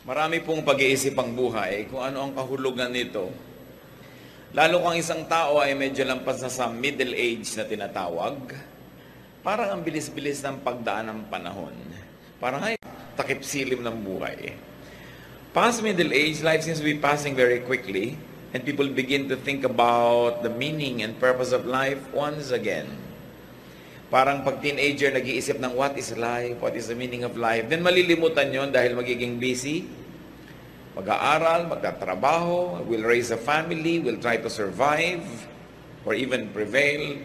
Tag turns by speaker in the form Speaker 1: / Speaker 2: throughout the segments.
Speaker 1: Marami pong pag-iisip ang buhay kung ano ang kahulugan nito. Lalo kung isang tao ay medyo lampas na sa middle age na tinatawag, parang ang bilis-bilis ng pagdaan ng panahon. Parang ay takip silim ng buhay. Past middle age, life seems to be passing very quickly, and people begin to think about the meaning and purpose of life once again. Parang pag teenager, nag-iisip ng what is life, what is the meaning of life. Then malilimutan yon dahil magiging busy. Mag-aaral, magtatrabaho, will raise a family, will try to survive, or even prevail.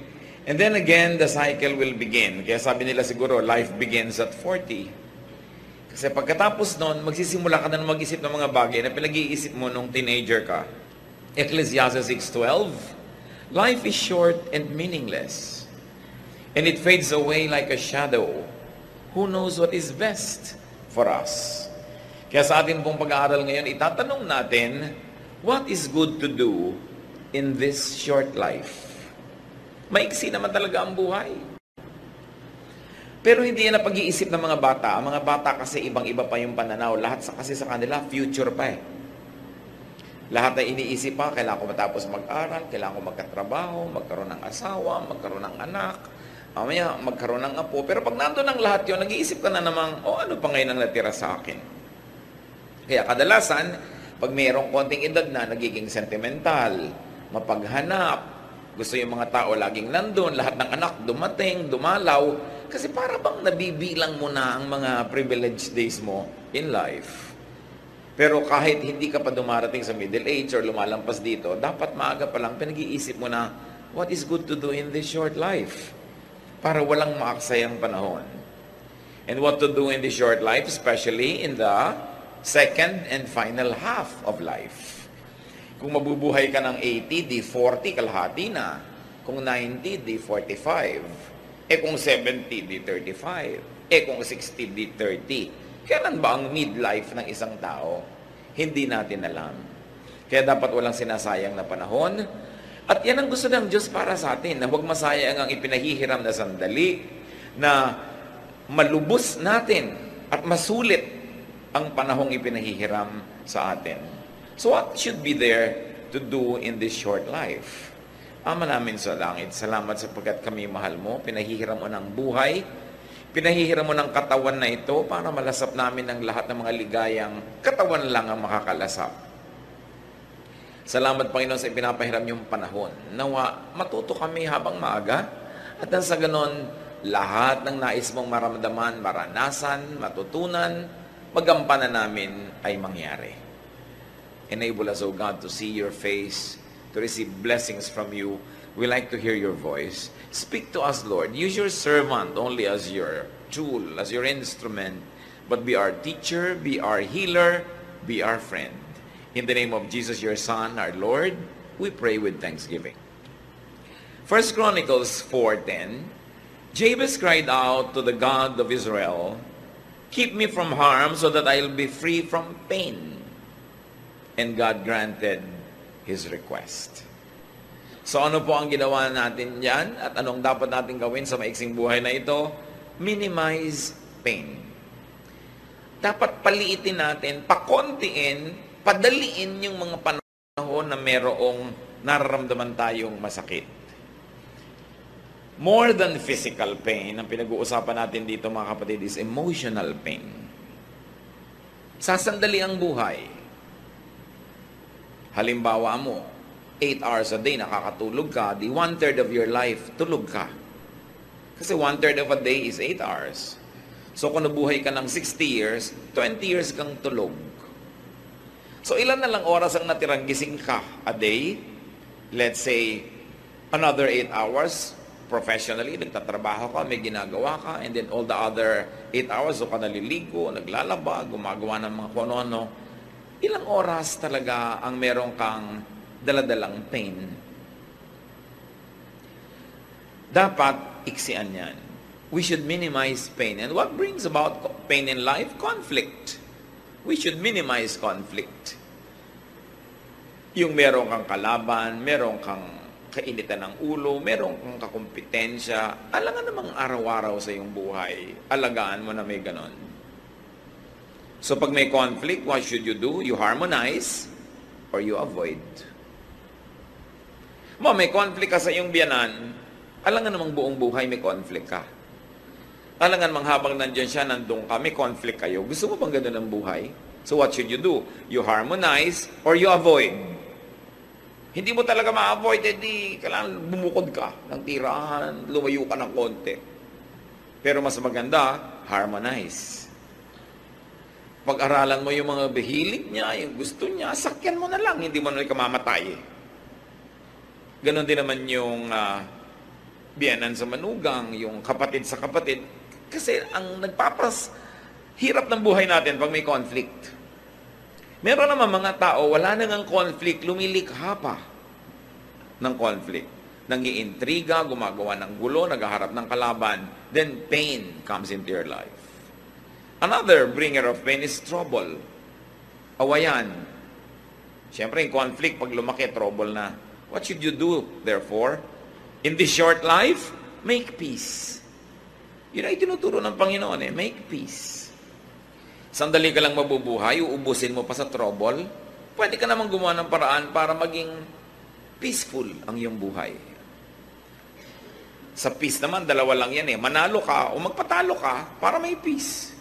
Speaker 1: And then again, the cycle will begin. Kaya sabi nila siguro, life begins at 40. Kasi pagkatapos nun, magsisimula ka na mag-isip ng mga bagay na pinag-iisip mo nung teenager ka. Ecclesiastes 6:12, life is short and meaningless, and it fades away like a shadow. Who knows what is best for us? Kaya sa atin pong pag-aaral ngayon, itatanong natin, what is good to do in this short life? Maiksi naman talaga ang buhay. Pero hindi yan ang pag-iisip ng mga bata. Ang mga bata kasi ibang-iba pa yung pananaw. Lahat kasi sa kanila, future pa eh. Lahat na iniisip pa, kailangan ko matapos mag-aral, kailangan ko magkatrabaho, magkaroon ng asawa, magkaroon ng anak, mamaya magkaroon ng apo. Pero pag nandun ang lahat yun, nag-iisip ka na namang, ano pa ngayon ang natira sa akin? Kaya kadalasan, pag mayroong konting edad na, nagiging sentimental, mapaghanap, gusto yung mga tao laging nandun, lahat ng anak dumating, dumalaw, kasi para bang nabibilang mo na ang mga privileged days mo in life. Pero kahit hindi ka pa dumarating sa middle age or lumalampas dito, dapat maaga pa lang pinag-iisip mo na, what is good to do in this short life? Para walang maaksayang panahon. And what to do in this short life, especially in the second and final half of life. Kung mabubuhay ka ng 80, di 40, kalahati na. Kung 90, di 45. Kung 70, di 35. Kung 60, di 30. Kailan ba ang midlife ng isang tao? Hindi natin alam. Kaya dapat walang sinasayang na panahon. At yan ang gusto ng Diyos para sa atin, na huwag masayang ang ipinahihiram na sandali, na malubos natin at masulit ang panahong ipinahihiram sa atin. So what should be there to do in this short life? Ama namin sa langit, salamat sapagkat kami mahal mo, pinahihiram mo ng buhay, pinahihiram mo ng katawan na ito para malasap namin ang lahat ng mga ligayang katawan lang ang makakalasap. Salamat Panginoon sa ipinapahiram yung panahon. Nawa, matuto kami habang maaga at nang sa ganon, lahat ng nais mong maramdaman, maranasan, matutunan, magampanan namin ay mangyari. Enable us, O God, to see your face, to receive blessings from you. We like to hear your voice. Speak to us, Lord. Use your servant only as your tool, as your instrument, but be our teacher, be our healer, be our friend. In the name of Jesus, your Son, our Lord, we pray with thanksgiving. 1 Chronicles 4:10, Jabez cried out to the God of Israel, keep me from harm so that I'll be free from pain. And God granted his request. So ano po ang ginawa natin yan? At anong dapat natin gawin sa maiksing buhay na ito? Minimize pain. Dapat paliitin natin, pakontiin, padaliin yung mga panahon na merong nararamdaman tayong masakit. More than physical pain, ang pinag-uusapan natin dito mga kapatid is emotional pain. Sasandali ang buhay. Halimbawa mo, 8 hours a day nakakatulog ka, di 1/3 of your life tulog ka. Kasi 1/3 of a day is 8 hours. So kung nabuhay ka ng 60 years, 20 years kang tulog. So ilan na lang oras ang natirang gising ka a day? Let's say, another 8 hours, professionally, nagtatrabaho ka, may ginagawa ka, and then all the other 8 hours, so ka naliligo, naglalaba, gumagawa ng mga kung ano-ano. Ilang oras talaga ang meron kang daladalang pain? Dapat iksian yan. We should minimize pain. And what brings about pain in life? Conflict. We should minimize conflict. Yung meron kang kalaban, meron kang kainitan ng ulo, meron kang kakumpetensya, alangan namang araw-araw sa iyong buhay, alagaan mo na may ganon. So pag may conflict, what should you do? You harmonize or you avoid. May conflict ka sa iyong biyanan, alangan namang buong buhay may conflict ka. Alangan mang habang nandiyan siya, nandun ka, may conflict kayo. Gusto mo bang ganun ang buhay? So what should you do? You harmonize or you avoid. Hindi mo talaga ma-avoid, hindi kailangan bumukod ka ng tirahan, lumayo ka ng konti. Pero mas maganda, harmonize. Pag-aralan mo yung mga bihilig niya, yung gusto niya, sakyan mo na lang, hindi mo na kamamatay. Ganon din naman yung biyanan sa manugang, yung kapatid sa kapatid. Kasi ang hirap ng buhay natin pag may conflict. Meron naman mga tao, wala nang conflict, lumilikha pa ng conflict. Nangiintriga, gumagawa ng gulo, naghaharap ng kalaban, then pain comes into your life. Another bringer of pain is trouble. Awayan. Siyempre, yung conflict, pag lumaki, trouble na. What should you do, therefore? In this short life, make peace. Yun ay tinuturo ng Panginoon make peace. Sandali ka lang mabubuhay, uubusin mo pa sa trouble, pwede ka namang gumawa ng paraan para maging peaceful ang iyong buhay. Sa peace naman, dalawa lang yan manalo ka o magpatalo ka para may peace.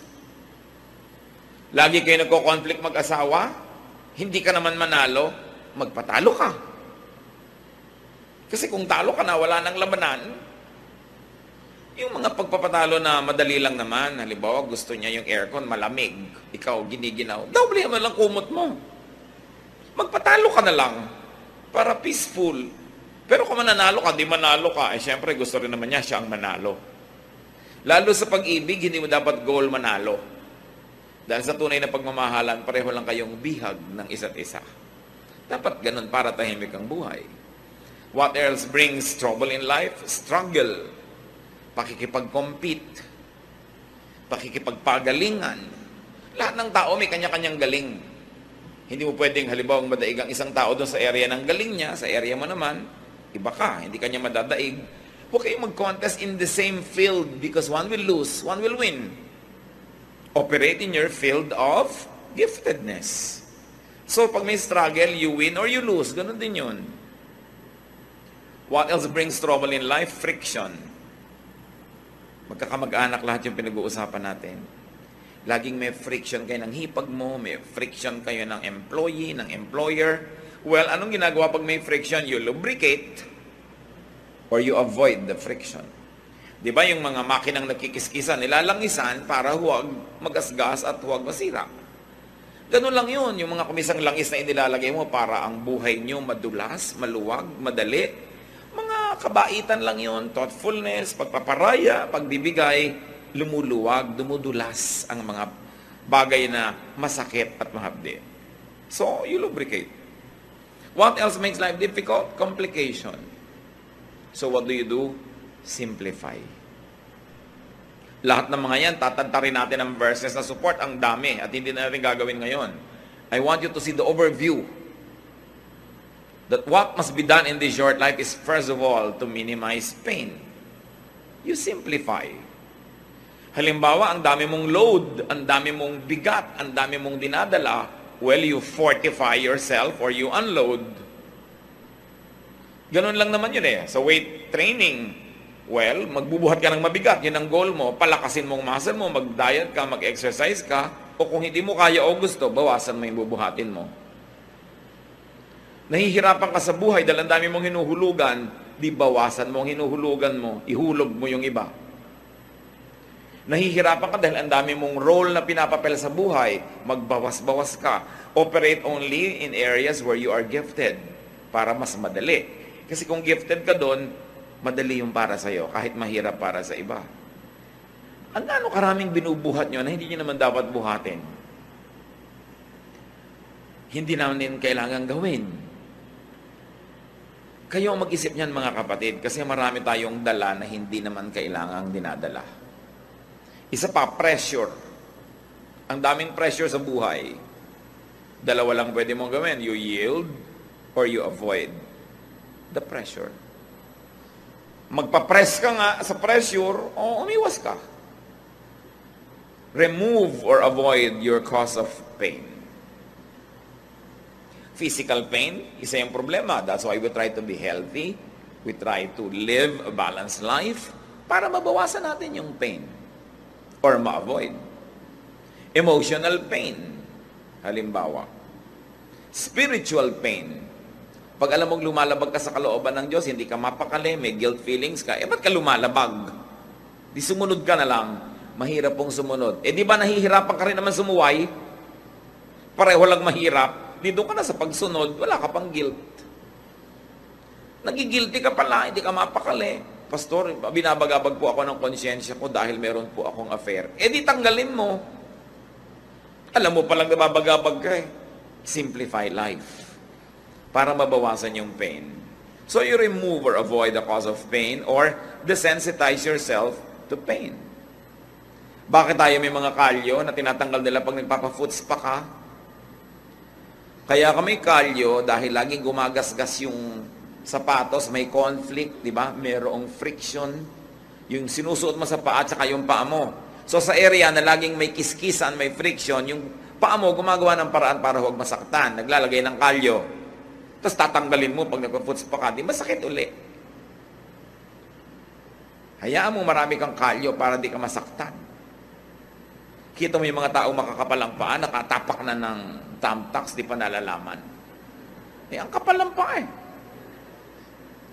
Speaker 1: Lagi kayo nagko-conflict mag-asawa, hindi ka naman manalo, magpatalo ka. Kasi kung talo ka na, wala nang labanan, yung mga pagpapatalo na madali lang naman, halimbawa gusto niya yung aircon malamig, ikaw giniginaw, doble mo lang kumot mo. Magpatalo ka na lang para peaceful. Pero kung mananalo ka, di manalo ka, syempre gusto rin naman niya siya ang manalo. Lalo sa pag-ibig, hindi mo dapat goal manalo. Dahil sa tunay na pagmamahalan, pareho lang kayong bihag ng isa't isa. Dapat ganun para tahimik ang buhay. What else brings trouble in life? Struggle. Pakikipag-compete, pakikipagpagalingan. Lahat ng tao may kanya-kanyang galing. Hindi mo pwedeng halimbawa madaig ang isang tao doon sa area ng galing niya, sa area mo naman, iba ka, hindi kanya madadaig. Huwag kayong mag-contest in the same field because one will lose, one will win. Operate in your field of giftedness. So pag may struggle, you win or you lose. Ganun din yun. What else brings trouble in life? Friction. Magkakamag-anak lahat yung pinag-uusapan natin. Laging may friction kayo ng hipag mo, may friction kayo ng employee, ng employer. Well, anong ginagawa pag may friction? You lubricate or you avoid the friction. Di ba yung mga makinang nagkikiskisan, nilalangisan para huwag magasgas at huwag masira. Ganun lang yun, yung mga kumisang langis na inilalagay mo para ang buhay nyo madulas, maluwag, madali. Mga kabaitan lang yun, thoughtfulness, pagpaparaya, pagbibigay, lumuluwag, dumudulas ang mga bagay na masakit at mahapdi. So, you lubricate. What else makes life difficult? Complication. So, what do? Simplify. Lahat ng mga yan, tatantarin natin ang verses na support, ang dami, at hindi na natin gagawin ngayon. I want you to see the overview. That what must be done in this short life is first of all to minimize pain. You simplify. Halimbawa, ang dami mong load, ang dami mong bigat, ang dami mong dinadala, well, you fortify yourself or you unload. Ganun lang naman yun Sa weight training, well, magbubuhat ka ng mabigat, yun ang goal mo, palakasin mong muscle mo, mag-diet ka, mag-exercise ka, o kung hindi mo kaya o gusto, bawasan mo yung bubuhatin mo. Nahihirapan ka sa buhay dahil ang dami mong hinuhulugan, di bawasan mo ang hinuhulugan mo, ihulog mo yung iba. Nahihirapan ka dahil ang dami mong role na pinapapel sa buhay, magbawas-bawas ka. Operate only in areas where you are gifted para mas madali. Kasi kung gifted ka doon, madali yung para sa'yo, kahit mahirap para sa iba. Ang ano karaming binubuhat nyo na hindi nyo naman dapat buhatin. Hindi namin kailangan gawin. Kayo mag-isip niyan mga kapatid, kasi marami tayong dala na hindi naman kailangang dinadala. Isa pa, pressure. Ang daming pressure sa buhay. Dalawa lang pwede mong gawin. You yield or you avoid the pressure. Magpa-press ka nga sa pressure, o umiwas ka. remove or avoid your cause of pain. Physical pain, isa yung problema. That's why we try to be healthy. We try to live a balanced life para mabawasan natin yung pain or ma-avoid. Emotional pain, halimbawa. Spiritual pain. Pag alam mong lumalabag ka sa kalooban ng Diyos, hindi ka mapakali, may guilt feelings ka, ba't ka lumalabag? Di sumunod ka na lang, mahirap pong sumunod. Di ba nahihirapan ka rin naman sumuway? Pareho lang mahirap. Di doon ka na sa pagsunod, wala ka pang guilt. Nagigilty ka pala, hindi ka mapakali. Pastor, binabagabag po ako ng konsyensya ko dahil meron po akong affair. Di tanggalin mo. Alam mo palang nababagabag ka eh. Simplify life para mabawasan yung pain. So you remove or avoid the cause of pain or desensitize yourself to pain. Bakit tayo may mga kalyo na tinatanggal nila pag nagpapa-foot spa ka? Kaya kami kalyo dahil laging gumagasgas yung sapatos, may conflict, di ba? Mayroong friction. Yung sinusuot mo sa paa at saka yung paa mo. So sa area na laging may kiskisan, may friction, yung paa mo gumagawa ng paraan para huwag masaktan. Naglalagay ng kalyo. Tapos tatanggalin mo pag nagpa-foot spa ka, di masakit uli. Hayaan mo marami kang kalyo para di ka masaktan. Kita mo yung mga taong makakapal ang paa, nakatapak na ng thumbtacks, di pa nalalaman. Ang kapal ng paa eh.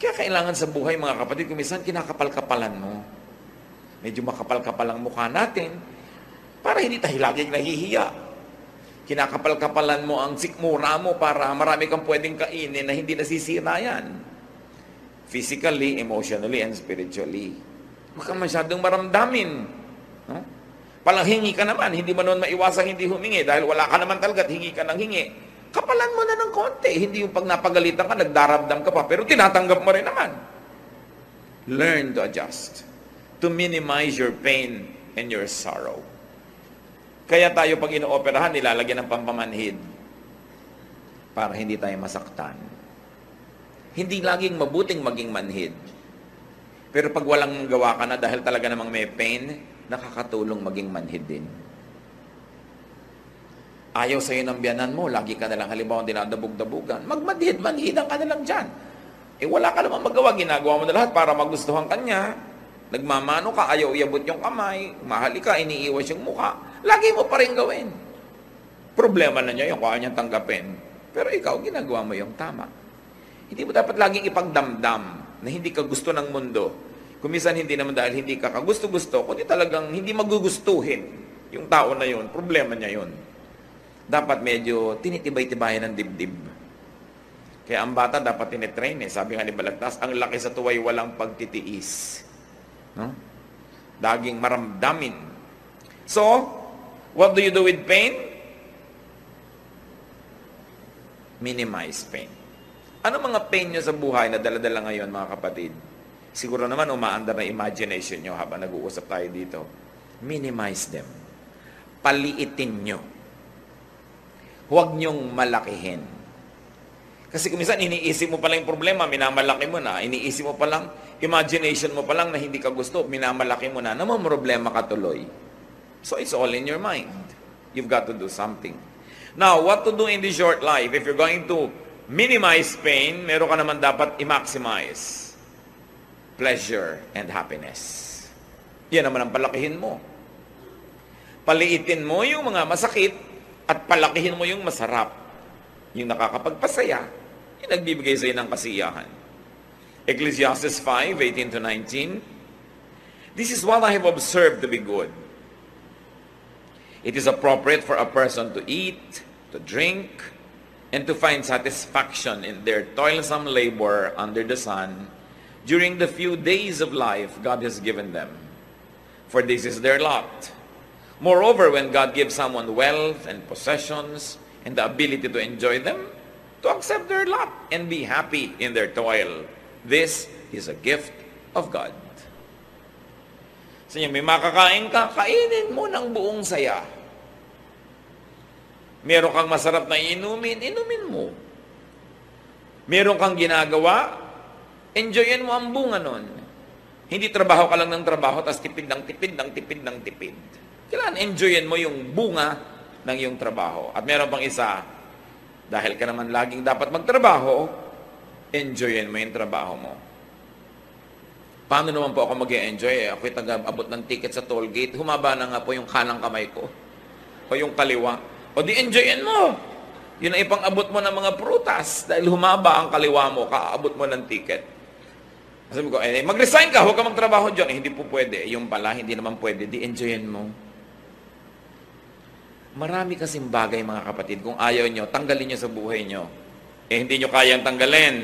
Speaker 1: Kaya kailangan sa buhay mga kapatid, kung minsan kinakapal-kapalan mo. Medyo makapal-kapal ang mukha natin para hindi tayo laging nahihiya. Kinakapal-kapalan mo ang sikmura mo para marami kang pwedeng kainin na hindi nasisira yan. Physically, emotionally, and spiritually. Huwag kang masyadong maramdamin. No? Palang hingi ka naman, hindi mo naman maiwasang hindi humingi dahil wala ka naman talaga at hingi ka ng hingi. Kapalan mo na ng konti. Hindi yung pag napagalitan ka, nagdaramdam ka pa, pero tinatanggap mo rin naman. Learn to adjust. To minimize your pain and your sorrow. Kaya tayo pag inooperahan, nilalagyan ng pampamanhid para hindi tayo masaktan. Hindi laging mabuting maging manhid. Pero pag walang gawa ka na dahil talaga namang may pain, nakakatulong maging manhid din. Ayaw sa'yo ng biyanan mo, lagi ka nalang halimbawa dinadabog-dabugan. Manhidan ka na lang dyan. Wala ka namang magawa, ginagawa mo na lahat para magustuhan ka niya. Nagmamano ka, ayaw iabot yung kamay, mahali ka, iniiwas yung mukha. Lagi mo pa rin gawin. Problema na niya yung kaya niyang tanggapin. Pero ikaw, ginagawa mo yung tama. Hindi mo dapat laging ipagdamdam na hindi ka gusto ng mundo. Kung minsan hindi naman dahil hindi ka kagusto-gusto, kundi talagang hindi magugustuhin yung tao na yun. Problema niya yun. Dapat medyo tinitibay-tibayan ng dibdib. Kaya ang bata dapat tinitrain eh. Sabi nga ni Balagtas, ang laki sa tuway walang pagtitiis. No? Daging maramdamin. So, what do you do with pain? Minimize pain. Ano mga pain nyo sa buhay na dala-dala ngayon mga kapatid? Siguro naman umaandar na imagination nyo habang nag-uusap tayo dito. Minimize them. Paliitin nyo. Huwag nyong malakihin. Kasi kung minsan iniisip mo palang yung problema, minamalaki mo na. Iniisip mo palang, imagination mo palang na hindi ka gusto, minamalaki mo na. Naman problema ka tuloy. So it's all in your mind. You've got to do something. Now, what to do in this short life? If you're going to minimize pain, meron ka naman dapat i-maximize pleasure and happiness. Yan naman ang palakihin mo. Paliitin mo yung mga masakit at palakihin mo yung masarap. Yung nakakapagpasaya, yung nagbibigay sa'yo ng kasiyahan. Ecclesiastes 5:18-19, this is what I have observed to be good. It is appropriate for a person to eat, to drink, and to find satisfaction in their toilsome labor under the sun during the few days of life God has given them. For this is their lot. Moreover, when God gives someone wealth and possessions and the ability to enjoy them, to accept their lot and be happy in their toil. This is a gift of God. So, may makakain ka, kainin mo ng buong saya. Meron kang masarap na inumin, inumin mo. Meron kang ginagawa, enjoyin mo ang bunga nun. Hindi trabaho ka lang ng trabaho, tapos tipid ng tipid ng tipid ng tipid. Kailangan enjoyin mo yung bunga ng iyong trabaho. At meron pang isa, dahil ka naman laging dapat magtrabaho, enjoyin mo yung trabaho mo. Paano naman po ako mag-e-enjoy? Ako'y taga-abot ng ticket sa toll gate, humaba na nga po yung kanang kamay ko. O yung kaliwa. O di enjoyin mo. Yun ang ipang-abot mo ng mga prutas. Dahil humaba ang kaliwa mo, kaabot mo ng ticket. Sabi ko, mag-resign ka, huwag ka magtrabaho dyan. Hindi po pwede. Yung pala, hindi naman pwede. Di enjoyin mo. Marami kasing bagay, mga kapatid. Kung ayaw nyo, tanggalin nyo sa buhay nyo. Hindi nyo kayang tanggalin.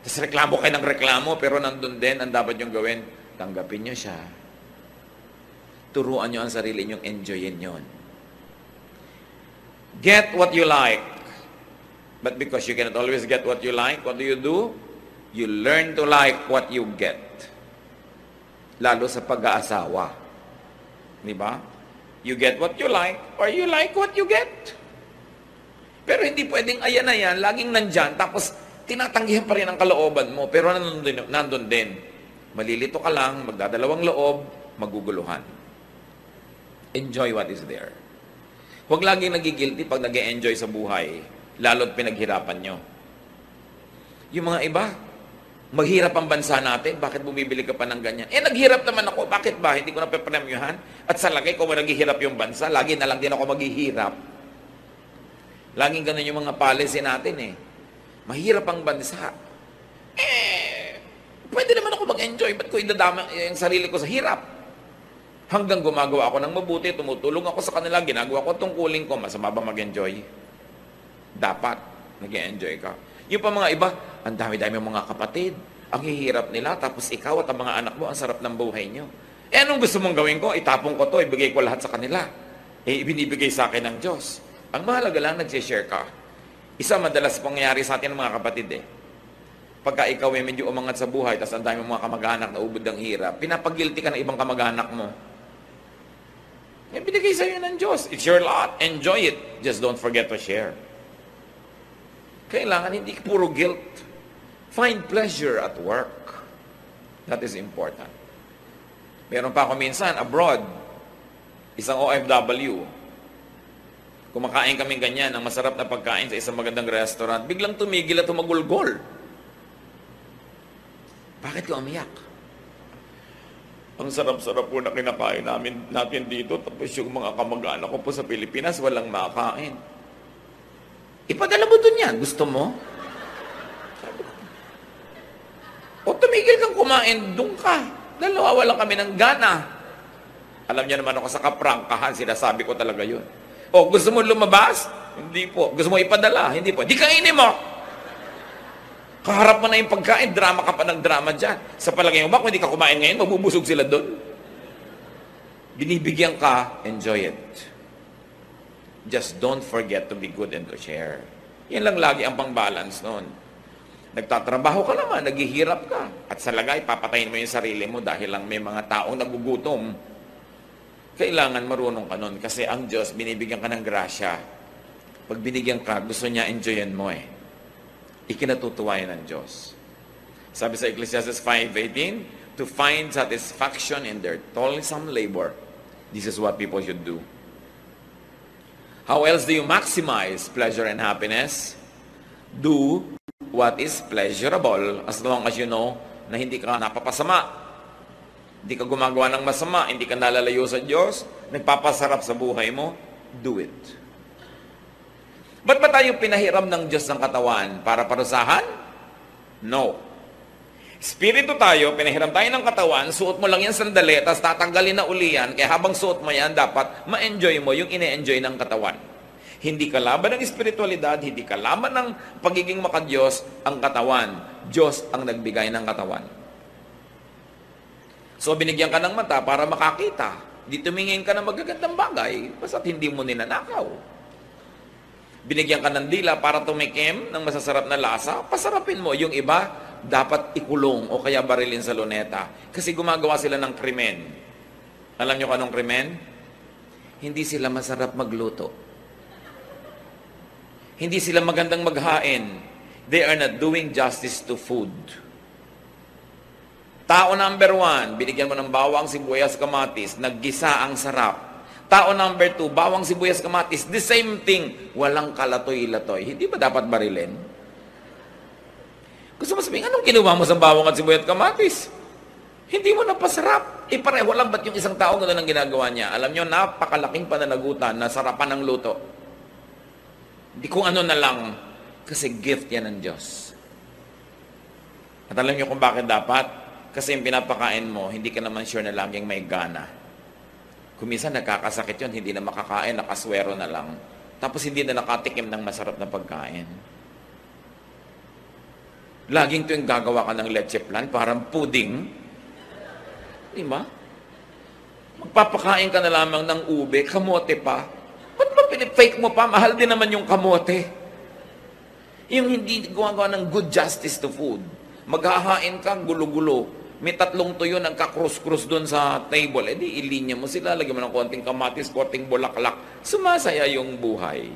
Speaker 1: Tapos reklamo kayo ng reklamo, pero nandun din, ang dapat nyong gawin, tanggapin nyo siya. Turuan nyo ang sarili nyong enjoyin yun. Get what you like. But because you cannot always get what you like, what do? You learn to like what you get. Lalo sa pag-aasawa. Di ba? You get what you like, or you like what you get. Pero hindi pwedeng ayan na yan, laging nandyan, tapos tinatanggihan pa rin ang kalooban mo, pero nandun din. Malilito ka lang, magdadalawang loob, maguguluhan. Enjoy what is there. Huwag laging nagigilty pag nag-e-enjoy sa buhay, lalo't pinaghirapan nyo. Yung mga iba, maghirap ang bansa natin, bakit bumibili ka pa ng ganyan? Naghirap naman ako, bakit ba? Hindi ko na pepremyohan. At sa lagay, kung naghihirap yung bansa, lagi na lang din ako maghihirap. Laging ganun yung mga policy natin Mahirap ang bansa. Pwede naman ako mag-enjoy. Ba't ko idadama yung sarili ko sa hirap? Hanggang gumagawa ako ng mabuti, tumutulong ako sa kanila, ginagawa ko tungkulin ko, masama ba mag-enjoy? Dapat, nag-enjoy ka. Yung pa mga iba, ang dami-dami mga kapatid, ang hihirap nila, tapos ikaw at ang mga anak mo, ang sarap ng buhay nyo. Anong gusto mong gawin ko? Itapong ko to, ibigay ko lahat sa kanila. Ibinibigay sa akin ng Diyos. Ang mahalaga lang, nag-share ka. Isa madalas pangyayari sa atin ng mga kapatid Pagka ikaw ay medyo umangat sa buhay, tapos ang dami mga kamag-anak na ubod ng hirap, pinapagilty ka ng ibang kamag-anak mo. Binigay sa'yo ng Diyos. It's your lot. Enjoy it. Just don't forget to share. Kailangan hindi puro guilt. Find pleasure at work. That is important. Meron pa ako minsan, abroad, isang OFW, kumakain kaming ganyan ng masarap na pagkain sa isang magandang restaurant, biglang tumigil at tumagulgol. Bakit ka umiyak? Ang sarap-sarap po na kinakain natin dito, tapos yung mga kamag-anak ko po sa Pilipinas, walang makakain. Ipadala mo dun yan. Gusto mo? O tumigil kang kumain, dun ka. Dahil nawawalan kami ng gana. Alam niya naman ako sa kaprangkahan, sinasabi ko talaga yun. O, gusto mo lumabas? Hindi po. Gusto mo ipadala? Hindi po. Di kainin mo! Kaharap mo na yung pagkain, drama ka pa ng drama dyan. Sa palagay mo ba, kung hindi ka kumain ngayon, mabubusog sila doon? Binibigyan ka, enjoy it. Just don't forget to be good and to share. Yan lang lagi ang pang-balance noon. Nagtatrabaho ka naman, naghihirap ka. At sa lagay, papatayin mo yung sarili mo dahil lang may mga taong nagugutom. Kailangan marunong ka nun kasi ang Diyos, binibigyan ka ng grasya. Pag binigyan ka, gusto niya enjoyin mo Ikinatutuwa yan ng Diyos. Sabi sa Ecclesiastes 5:18, to find satisfaction in their toilsome labor. This is what people should do. How else do you maximize pleasure and happiness? Do what is pleasurable as long as you know na hindi ka napapasama. Hindi ka gumagawa ng masama, hindi ka nalalayo sa Diyos, nagpapasarap sa buhay mo, do it. Ba't ba tayo pinahiram ng Diyos ng katawan? Para parusahan? No. Espiritu tayo, pinahiram tayo ng katawan, suot mo lang yan sandali, tapos tatanggalin na uli yan, kaya habang suot mo yan, dapat ma-enjoy mo yung ine-enjoy ng katawan. Hindi kalaban ng espiritualidad, hindi kalaban ng pagiging makadiyos ang katawan. Diyos ang nagbigay ng katawan. So, binigyan ka ng mata para makakita. Di tumingin ka ng magagandang bagay, basta't hindi mo ninanakaw. Binigyan ka ng dila para tumikim ng masasarap na lasa, pasarapin mo. Yung iba, dapat ikulong o kaya barilin sa luneta. Kasi gumagawa sila ng krimen. Alam nyo anong krimen? Hindi sila masarap magluto. Hindi sila magandang maghain. They are not doing justice to food. Tao number 1, binigyan mo ng bawang, sibuyas, kamatis, naggisa ang sarap. Tao number 2, bawang, sibuyas, kamatis, the same thing. Walang kalatoy-latoy. Hindi ba dapat barilin? Gusto mo sabihin, anong kinuha mo sa bawang at sibuyas at kamatis? Hindi mo napasarap. Pareho lang ba't yung isang tao gano'n ang ginagawa niya? Alam nyo, napakalaking pananagutan na sarapan ng luto. Hindi kung ano na lang, kasi gift yan ng Diyos. At alam nyo kung bakit dapat? Kasi yung pinapakain mo, hindi ka naman sure na laging may gana. Kung minsan nagkakasakit yun, hindi na makakain, nakaswero na lang. Tapos hindi na nakatikim ng masarap na pagkain. Laging tuwing gagawa ka ng leche plan, parang pudding. Di ba? Magpapakain ka na lamang ng ube, kamote pa. Ba't ba pinipake mo pa? Mahal din naman yung kamote. Yung hindi gumagawa ng good justice to food. Maghahain ka, gulo-gulo. May 3 tuyo, nagka-cross-cross doon sa table. Di ilinya mo sila, lagyan mo ng konting kamatis, konting bulaklak. Sumasaya yung buhay.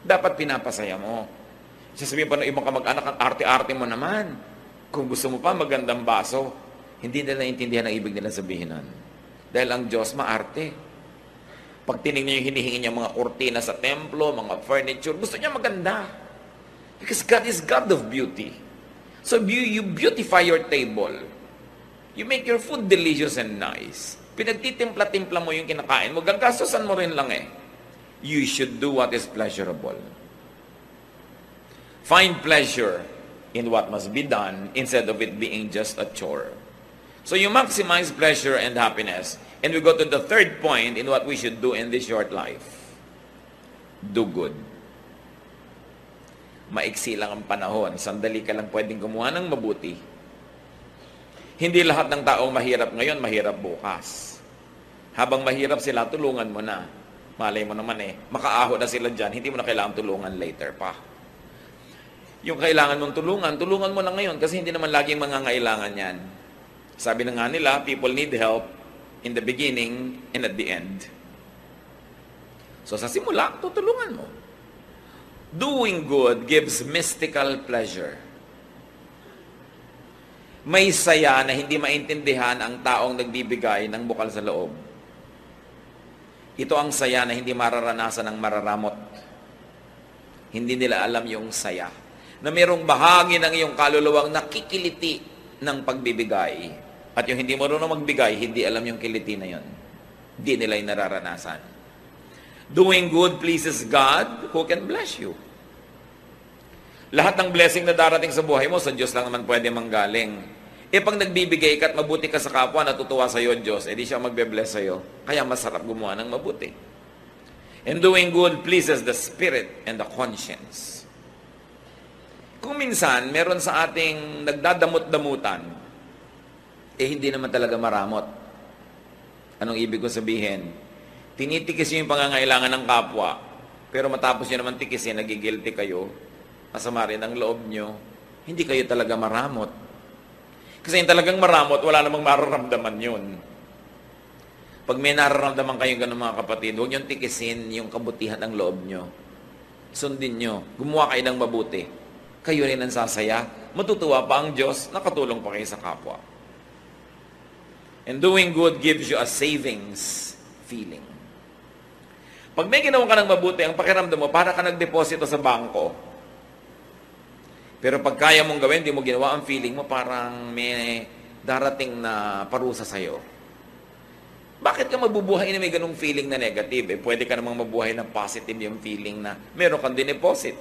Speaker 1: Dapat pinapasaya mo. Sasabihin pa ng ibang kamag-anak, ang arte-arte mo naman. Kung gusto mo pa, magandang baso. Hindi nila naintindihan ang ibig nila sabihin nun. Dahil ang Diyos maarte. Pag tinignan yung hinihingi niya mga kurtina sa templo, mga furniture, gusto niya maganda. Because God is God of beauty. So you beautify your table. You make your food delicious and nice. Pinagtitimpla-timpla mo yung kinakain mo, gagastosan mo rin lang eh. You should do what is pleasurable. Find pleasure in what must be done instead of it being just a chore. So you maximize pleasure and happiness. And we go to the third point in what we should do in this short life. Do good. Maiksi lang ang panahon. Sandali ka lang pwedeng gumawa ng mabuti. Hindi lahat ng taong mahirap ngayon, mahirap bukas. Habang mahirap sila, tulungan mo na. Malay mo naman makaaho na sila dyan, hindi mo na kailangan tulungan later pa. Yung kailangan mong tulungan mo na ngayon kasi hindi naman laging mangangailangan yan. Sabi na nga nila, people need help in the beginning and at the end. So sa simula, tutulungan mo. Doing good gives mystical pleasure. May saya na hindi maintindihan ang taong nagbibigay ng bukal sa loob. Ito ang saya na hindi mararanasan ng mararamot. Hindi nila alam yung saya. Na mayroong bahagi ng iyong kaluluwang nakikiliti ng pagbibigay. At yung hindi marunong magbigay, hindi alam yung kiliti na yun. Hindi nila yung nararanasan. Doing good pleases God who can bless you. Lahat ng blessing na darating sa buhay mo, sa Diyos lang naman pwede manggaling. Pag nagbibigay ka at mabuti ka sa kapwa, natutuwa sa iyo Diyos, di siya magbe-bless sa iyo. Kaya masarap gumawa ng mabuti. And doing good pleases the spirit and the conscience. Kung minsan, meron sa ating nagdadamot-damutan, hindi naman talaga maramot. Anong ibig ko sabihin? Tinitikis yung pangangailangan ng kapwa, pero matapos nyo naman tikisin, nagigilty kayo, masama rin ang loob nyo, hindi kayo talaga maramot. Kasi yung talagang maramot, wala namang mararamdaman yun. Pag may nararamdaman kayong ganun mga kapatid, huwag nyo tikisin yung kabutihan ng loob nyo. Sundin nyo. Gumawa kayo ng mabuti. Kayo rin ang sasaya. Matutuwa pa ang Diyos, nakatulong pa kayo sa kapwa. And doing good gives you a savings feeling. Pag may ginawa ka ng mabuti, ang pakiramdam mo, para ka nagdeposito sa bangko. Pero pag kaya mong gawin, di mo ginawa, ang feeling mo parang may darating na parusa sa'yo. Bakit ka mabubuhay na may ganung feeling na negative? Pwede ka namang mabuhay ng positive yung feeling na meron kang dineposit.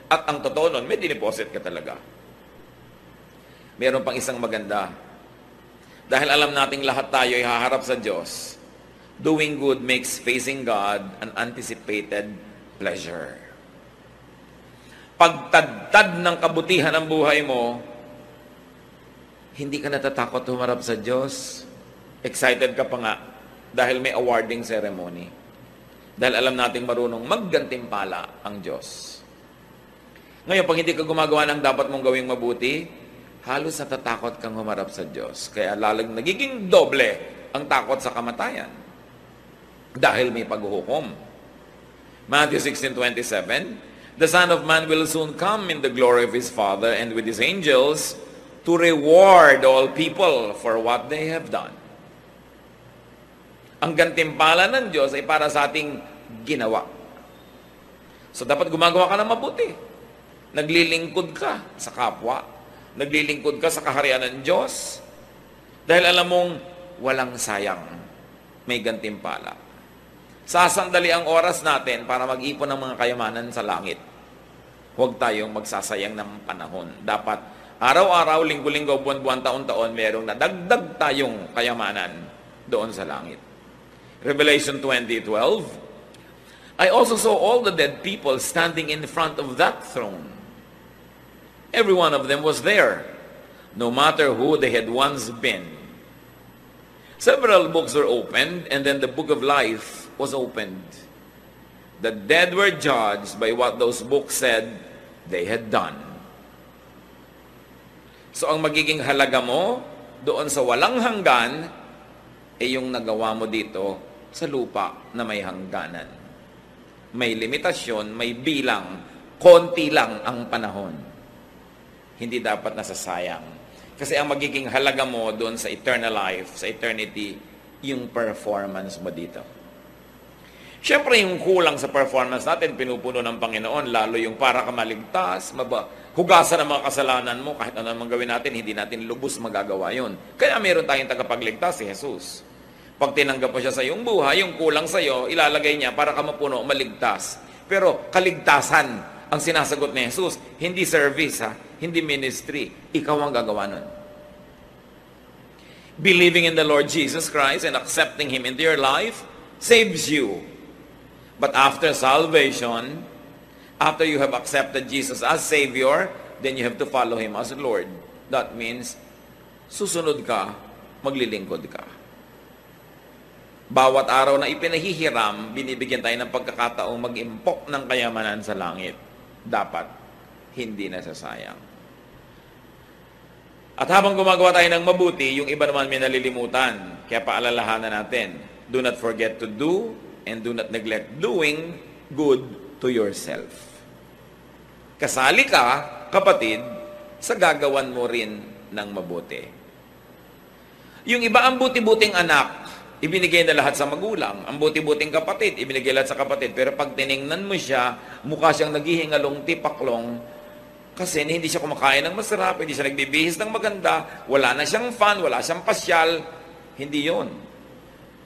Speaker 1: At ang totoo nun, may dineposit ka talaga. Meron pang isang maganda. Dahil alam nating lahat tayo ay haharap sa Diyos, doing good makes facing God an anticipated pleasure. Pagtadtad ng kabutihan ng buhay mo, hindi ka natatakot humarap sa Diyos. Excited ka pa nga dahil may awarding ceremony. Dahil alam nating marunong maggantimpala ang Diyos. Ngayon, pag hindi ka gumagawa ng dapat mong gawing mabuti, halos natatakot kang humarap sa Diyos. Kaya lalang nagiging doble ang takot sa kamatayan. Dahil may paghuhukom. Matthew 16:27, the Son of Man will soon come in the glory of His Father and with His angels to reward all people for what they have done. Ang gantimpala ng Diyos ay para sa ating ginawa. So dapat gumagawa ka ng mabuti. Naglilingkod ka sa kapwa. Naglilingkod ka sa kaharian ng Diyos. Dahil alam mong walang sayang. May gantimpala. Sasandali ang oras natin para mag-ipon ng mga kayamanan sa langit. Huwag tayong magsasayang ng panahon. Dapat araw-araw, linggo-linggo, buwan-buwan, taon-taon, merong nadagdag tayong kayamanan doon sa langit. Revelation 20:12, I also saw all the dead people standing in front of that throne. Every one of them was there, no matter who they had once been. Several books were opened, and then the book of life was opened. The dead were judged by what those books said they had done. So ang magiging halaga mo doon sa walang hanggan ay yung nagawa mo dito sa lupa na may hangganan. May limitasyon, may bilang, konti lang ang panahon. Hindi dapat nasasayang. Kasi ang magiging halaga mo doon sa eternal life, sa eternity, yung performance mo dito. Siyempre, yung kulang sa performance natin, pinupuno ng Panginoon, lalo yung para ka maligtas, hugasan ang mga kasalanan mo, kahit ano naman gawin natin, hindi natin lubos magagawa yun. Kaya meron tayong tagapagligtas, si Jesus. Pag tinanggap mo siya sa iyong buhay, yung kulang sa iyo, ilalagay niya para ka mapuno, maligtas. Pero kaligtasan ang sinasagot ni Jesus, hindi service, hindi ministry. Ikaw ang gagawa nun. Believing in the Lord Jesus Christ and accepting Him into your life saves you. But after salvation, after you have accepted Jesus as Savior, then you have to follow Him as Lord. That means, susunod ka, maglilingkod ka. Bawat araw na ipinahihiram, binibigyan tayo ng pagkakataong mag-impok ng kayamanan sa langit. Dapat, hindi nasasayang. At habang gumagawa tayo ng mabuti, yung iba naman may nalilimutan. Kaya paalalahanan natin, do not forget to do and do not neglect doing good to yourself. Kasali ka, kapatid, sa gagawan mo rin ng mabuti. Yung iba ang buti-buting anak, ibinigay na lahat sa magulang. Ang buti-buting kapatid, ibinigay lahat sa kapatid. Pero pag tiningnan mo siya, mukha siyang naghihingalong tipaklong kasi hindi siya kumakain ng masarap, hindi siya nagbibihis ng maganda, wala na siyang fun, wala siyang pasyal. Hindi yon.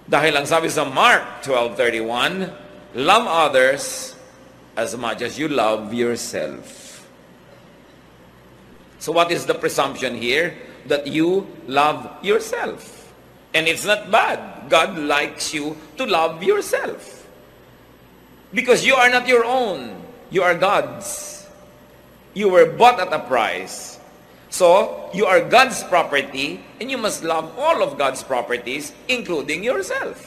Speaker 1: Dahil ang sabi sa Mark 12:31, love others as much as you love yourself. So what is the presumption here? That you love yourself. And it's not bad. God likes you to love yourself. Because you are not your own. You are God's. You were bought at a price. So, you are God's property, and you must love all of God's properties, including yourself.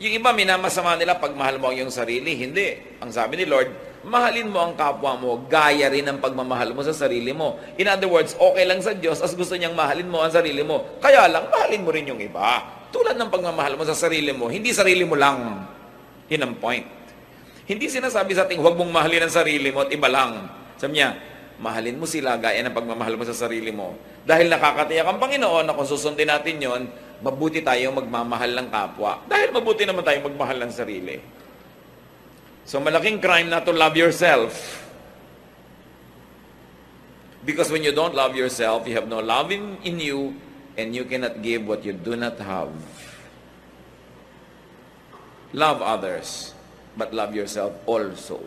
Speaker 1: Yung iba, minamasama nila pag mahal mo ang iyong sarili. Hindi. Ang sabi ni Lord, mahalin mo ang kapwa mo, gaya rin ang pagmamahal mo sa sarili mo. In other words, okay lang sa Diyos as gusto niyang mahalin mo ang sarili mo. Kaya lang, mahalin mo rin yung iba. Tulad ng pagmamahal mo sa sarili mo, hindi sarili mo lang. Yun ang point. Hindi sinasabi sa ating, huwag mong mahalin ang sarili mo at iba lang. Sabi niya, mahalin mo sila gaya ng pagmamahal mo sa sarili mo. Dahil nakakatiyak ang Panginoon na kung susundin natin yon, mabuti tayong magmamahal ng kapwa. Dahil mabuti naman tayong magmahal ng sarili. So malaking crime na to love yourself. Because when you don't love yourself, you have no love in you, and you cannot give what you do not have. Love others, but love yourself also.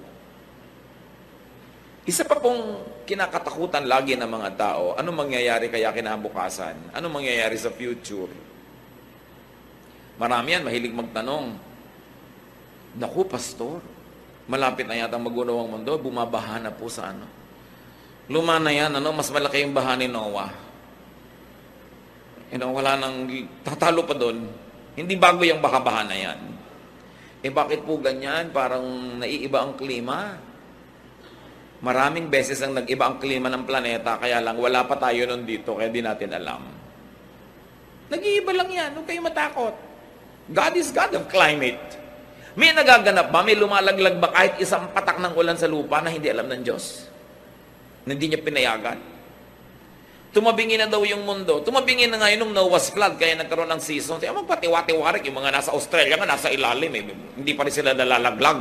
Speaker 1: Isa pa pong kinakatakutan lagi ng mga tao, ano mangyayari kaya kinabukasan? Ano mangyayari sa future? Marami yan, mahilig magtanong. Naku, pastor, malapit na yata mag-unaw ang mundo, bumabaha na po sa ano. Luma na yan, mas malaki yung baha ni Noah. Wala nang, tatalo pa doon. Hindi bago yung baha-baha na yan. Bakit po ganyan? Parang naiiba ang klima. Maraming beses ang nag-iba ang klima ng planeta, kaya lang wala pa tayo nun dito, kaya di natin alam. Nag-iiba lang yan, huwag kayo matakot. God is God of climate. May nagaganap ba? May lumalaglag ba kahit isang patak ng ulan sa lupa na hindi alam ng Diyos? Na hindi niya pinayagan? Tumabingi na daw yung mundo. Tumabingi na ngayon nung Noah's flood, kaya nagkaroon ng season. Kaya magpatiwa-tiwarik, yung mga nasa Australia nga, nasa ilalim, hindi pa rin sila nalalaglag.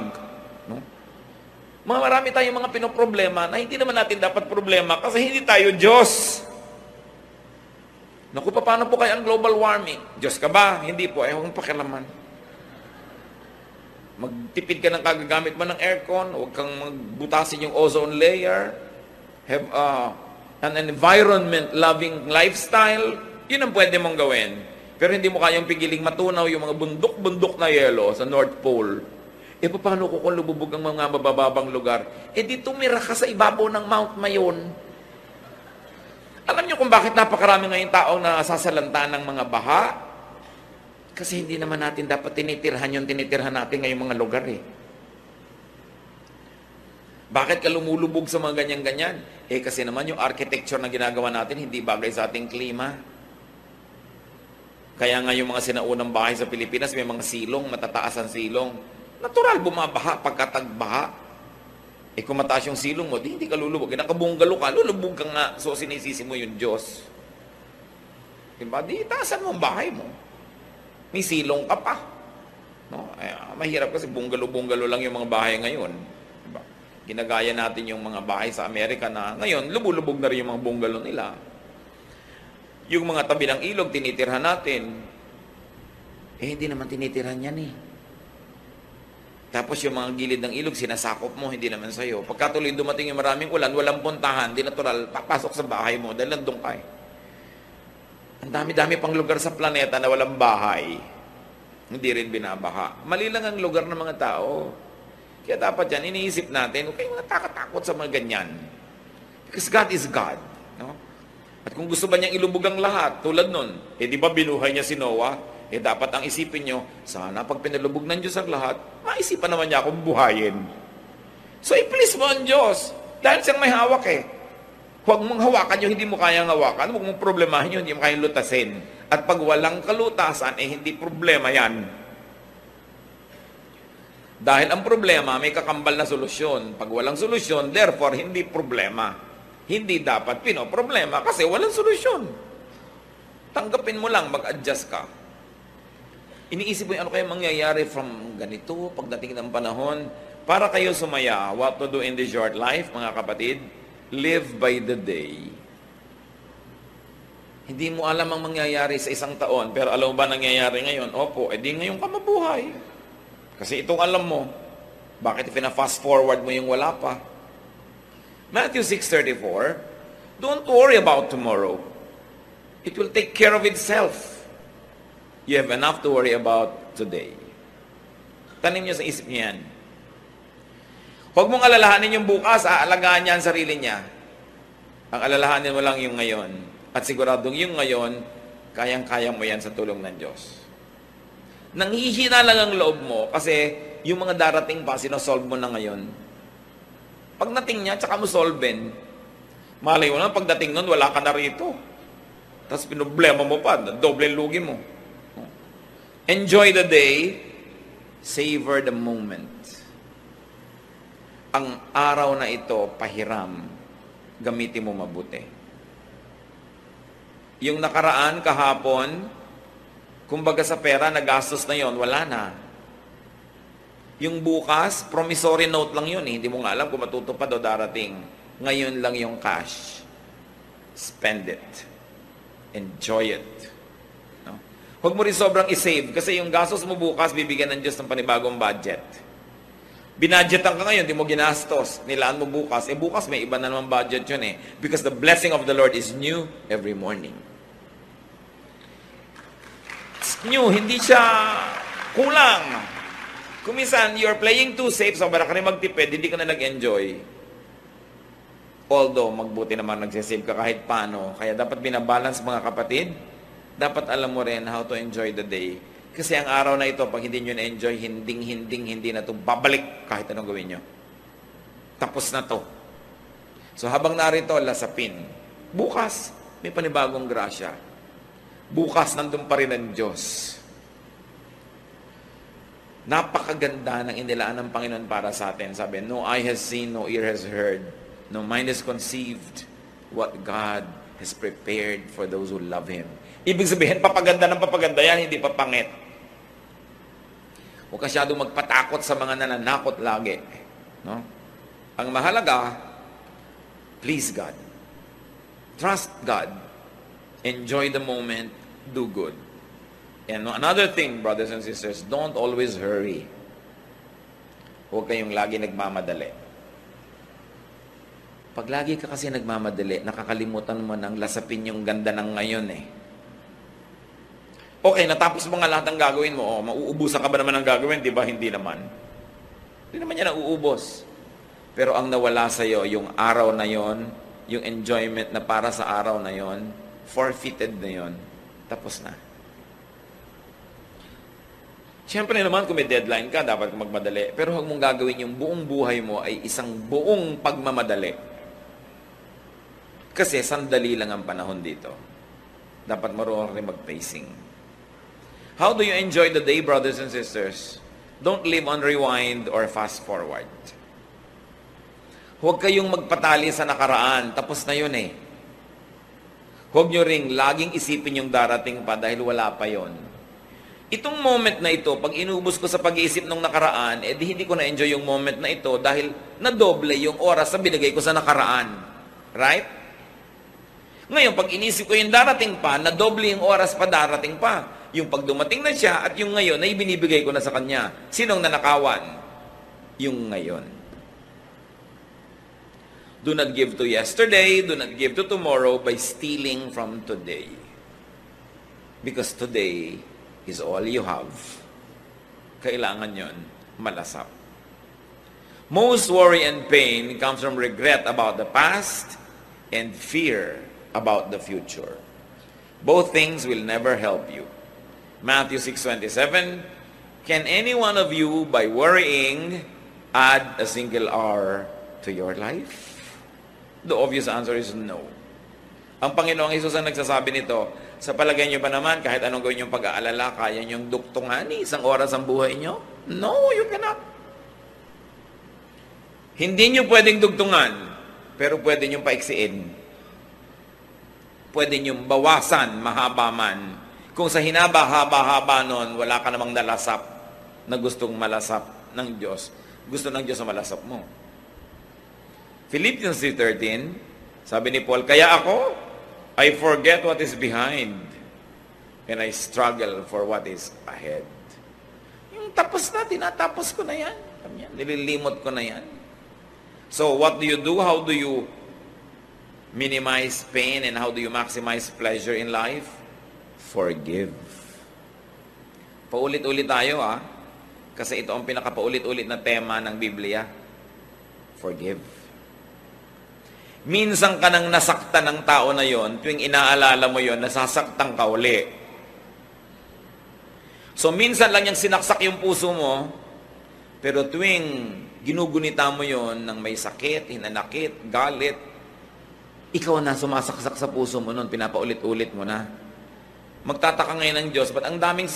Speaker 1: No? Marami tayong mga pinoproblema na hindi naman natin dapat problema kasi hindi tayo Diyos. Naku, paano po kaya ang global warming? Diyos ka ba? Hindi po, huwag pakialaman. Magtipid ka ng kagagamit mo ng aircon, huwag kang magbutasin yung ozone layer, have an environment-loving lifestyle, yun ang pwede mong gawin. Pero hindi mo kayang pigiling matunaw yung mga bundok-bundok na yelo sa North Pole. Paano ko kung lububog ang mga mabababang lugar? Di tumira ka sa ibabaw ng Mount Mayon. Alam niyo kung bakit napakarami ngayon taong nasasalanta ng mga baha? Kasi hindi naman natin dapat tinitirhan yung tinitirhan natin ngayong mga lugar Bakit ka lumulubog sa mga ganyan-ganyan? Kasi naman yung architecture na ginagawa natin hindi bagay sa ating klima. Kaya nga yung mga sinaunang bahay sa Pilipinas may mga silong, matataas ang silong. Natural bumabaha pagkatagbaha. Kung mataas yung silong mo, hindi ka lulubog. Nakabunggalo ka, lulubog ka nga. So sinisisi mo yung Diyos. Diba? Di taasan mo ang bahay mo. May silong ka pa. No? Mahirap kasi bunggalo-bunggalo lang yung mga bahay ngayon. Diba? Ginagaya natin yung mga bahay sa Amerika na ngayon, lubulubog na rin yung mga bungalo nila. Yung mga tabi ng ilog, tinitirhan natin. Hindi naman tinitirhan yan Tapos yung mga gilid ng ilog, sinasakop mo, hindi naman sa'yo. Pagkatuloy dumating yung maraming ulan, walang puntahan, di natural, papasok sa bahay mo dahil nandun ka Ang dami-dami pang lugar sa planeta na walang bahay. Hindi rin binabaha. Mali lang ang lugar ng mga tao. Kaya dapat yan, iniisip natin, huwag kayong natatakot sa mga ganyan. Because God is God. No? At kung gusto ba niyang ilubog ang lahat, tulad nun, di ba binuhay niya si Noah? Dapat ang isipin nyo, sana pag pinalubog ng Diyos ang lahat, maisipan naman niya akong buhayin. So, i-please mo ang Diyos. Dahil siyang may hawak Huwag mong hawakan yung hindi mo kayang hawakan. Huwag mong problemahin yun, hindi mo kayang lutasin. At pag walang kalutasan, hindi problema yan. Dahil ang problema, may kakambal na solusyon. Pag walang solusyon, therefore, hindi problema. Hindi dapat pinoproblema kasi walang solusyon. Tanggapin mo lang, mag-adjust ka. Iniisip mo ano kaya mangyayari from ganito, pagdating ng panahon, para kayo sumaya, what to do in this short life, mga kapatid, live by the day. Hindi mo alam ang mangyayari sa isang taon, pero alam mo ba nangyayari ngayon? Opo, di ngayon ka mabuhay. Kasi itong alam mo, bakit pina-fast forward mo yung wala pa? Matthew 6:34, don't worry about tomorrow. It will take care of itself. You have enough to worry about today. Tanim niyo sa isip niyo yan. Huwag mong alalahanin yung bukas, aalagaan niya ang sarili niya. Ang alalahanin mo lang yung ngayon. At siguradong yung ngayon, kayang-kaya mo yan sa tulong ng Diyos. Nanghihina lang ang loob mo kasi yung mga darating pa, sinosolve mo na ngayon. Pag nating niya, tsaka mo solven. Malay mo na, pagdating nun, wala ka na rito. Tapos pinoblema mo pa, doble lugi mo. Enjoy the day, savor the moment. Ang araw na ito, pahiram, gamitin mo mabuti. Yung nakaraan, kahapon, kumbaga sa pera, nagastos na yon, wala na. Yung bukas, promissory note lang yun. Hindi mo nga alam kung matutupad o darating. Ngayon lang yung cash. Spend it. Enjoy it. No? Huwag mo rin sobrang isave kasi yung gastos mo bukas, bibigyan ng Diyos ng panibagong budget. Binadgetan ka ngayon, di mo ginastos. Nilaan mo bukas. Bukas may iba na naman budget yun Because the blessing of the Lord is new every morning. It's new, hindi siya kulang. Kung minsan, you're playing too safe, so para ka rin magtipid, hindi ka na nag-enjoy. Although, magbuti naman nagsisave ka kahit paano. Kaya dapat binabalance mga kapatid. Dapat alam mo rin how to enjoy the day. Kasi ang araw na ito, pag hindi nyo na-enjoy, hindi na ito babalik kahit anong gawin nyo. Tapos na to. So habang narito, lasapin. Bukas, may panibagong grasya. Bukas, nandun pa rin ang Diyos. Napakaganda ng inilaan ng Panginoon para sa atin. Sabi, no eye has seen, no ear has heard, no mind has conceived what God is prepared for those who love Him. Ibig sabihin, papaganda ng papaganda yan, hindi papangit. Huwag ka masyadong magpatakot sa mga nananakot lagi. No? Ang mahalaga, please God. Trust God. Enjoy the moment. Do good. And another thing, brothers and sisters, don't always hurry. Huwag kayong lagi nagmamadali. Pag lagi ka kasi nagmamadali, nakakalimutan mo nang lasapin yung ganda ng ngayon eh. Okay, natapos mo nga lahat ng gagawin mo. Mauubusan ka ba naman ng gagawin? Di ba? Hindi naman. Hindi naman yan nauubos. Pero ang nawala sa'yo, yung araw na yon, yung enjoyment na para sa araw na yon, forfeited na yon, tapos na. Siyempre naman, kung may deadline ka, dapat ka magmadali. Pero huwag mong gagawin yung buong buhay mo ay isang buong pagmamadali. Kasi sandali lang ang panahon dito. Dapat marunong rin mag-pacing. How do you enjoy the day, brothers and sisters? Don't live on rewind or fast forward. Huwag kayong magpatali sa nakaraan. Tapos na yun eh. Huwag nyo ring laging isipin yung darating pa dahil wala pa yon. Itong moment na ito, pag inubos ko sa pag-iisip ng nakaraan, hindi ko na-enjoy yung moment na ito dahil nadoble yung oras na binigay ko sa nakaraan. Right? Ngayon, pag inisip ko yung darating pa, nadoble yung oras pa darating pa. Yung pag dumating na siya at yung ngayon ay binibigay ko na sa kanya. Sinong nanakawan? Yung ngayon. Do not give to yesterday, do not give to tomorrow by stealing from today. Because today is all you have. Kailangan yon malasap. Most worry and pain comes from regret about the past and fear about the future. Both things will never help you. Matthew 6:27, can any one of you, by worrying, add a single hour to your life? The obvious answer is no. Ang Panginoong Hesus ang nagsasabi nito, sa palagay niyo ba naman, kahit anong gawin yung pag-aalala, kaya niyong duktungan isang oras ang buhay niyo? No, you cannot. Hindi niyo pwedeng dugtungan, pero pwede niyong paiksiin. Pwede niyong bawasan, mahaba man. Kung sa hinaba-haba-haba nun, wala ka namang nalasap na gustong malasap ng Diyos. Gusto ng Diyos na malasap mo. Philippians 3:13, sabi ni Paul, kaya ako, I forget what is behind and I struggle for what is ahead. Yung tapos na, tinatapos ko na yan. Nililimot ko na yan. So, what do you do? How do you minimize pain and how do you maximize pleasure in life? Forgive. Paulit-ulit tayo kasi ito ang pinakapaulit-ulit na tema ng Biblia. Forgive. Minsan ka nang nasaktan ng tao na yon, tuwing inaalala mo yon, nasasaktan ka uli. So minsan lang yung sinaksak yung puso mo, pero tuwing ginugunita mo yon ng may sakit, hinanakit, galit, ikaw na sumasaksak sa puso mo nun, pinapaulit-ulit mo na. Magtataka ngayon ng Diyos, ba't ang daming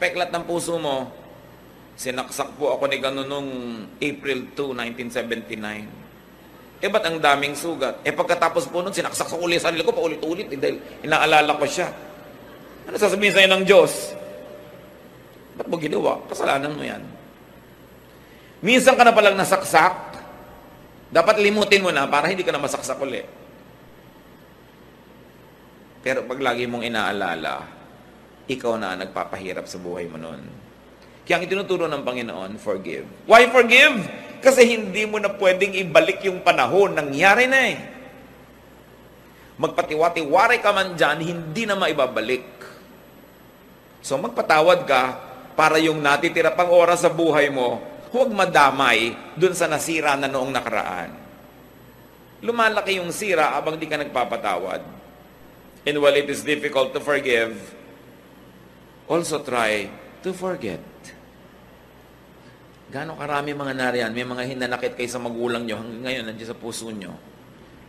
Speaker 1: peklat ng puso mo? Sinaksak po ako ni gano'n nung April 2, 1979. Ba't ang daming sugat? Pagkatapos po nun, sinaksak sa uli sa sarili ko, paulit-ulit, dahil inaalala ko siya. Ano sasabihin sa'yo ng Diyos? Ba't mo ginawa? Kasalanan mo yan. Minsan ka na palang nasaksak, dapat limutin mo na para hindi ka na masaksak uli. Pero pag lagi mong inaalala, ikaw na nagpapahirap sa buhay mo nun. Kaya ang itinuturo ng Panginoon, forgive. Why forgive? Kasi hindi mo na pwedeng ibalik yung panahon. Nangyari na eh. Magpatiwati-wari ka man dyan, hindi na maibabalik. So magpatawad ka para yung natitira pang oras sa buhay mo, huwag madamay dun sa nasira na noong nakaraan. Lumalaki yung sira abang di ka nagpapatawad. And while it is difficult to forgive, also try to forget. Gano'ng karami mga nariyan, may mga hinanakit kayo sa magulang nyo, hanggang ngayon nandiyan sa puso nyo.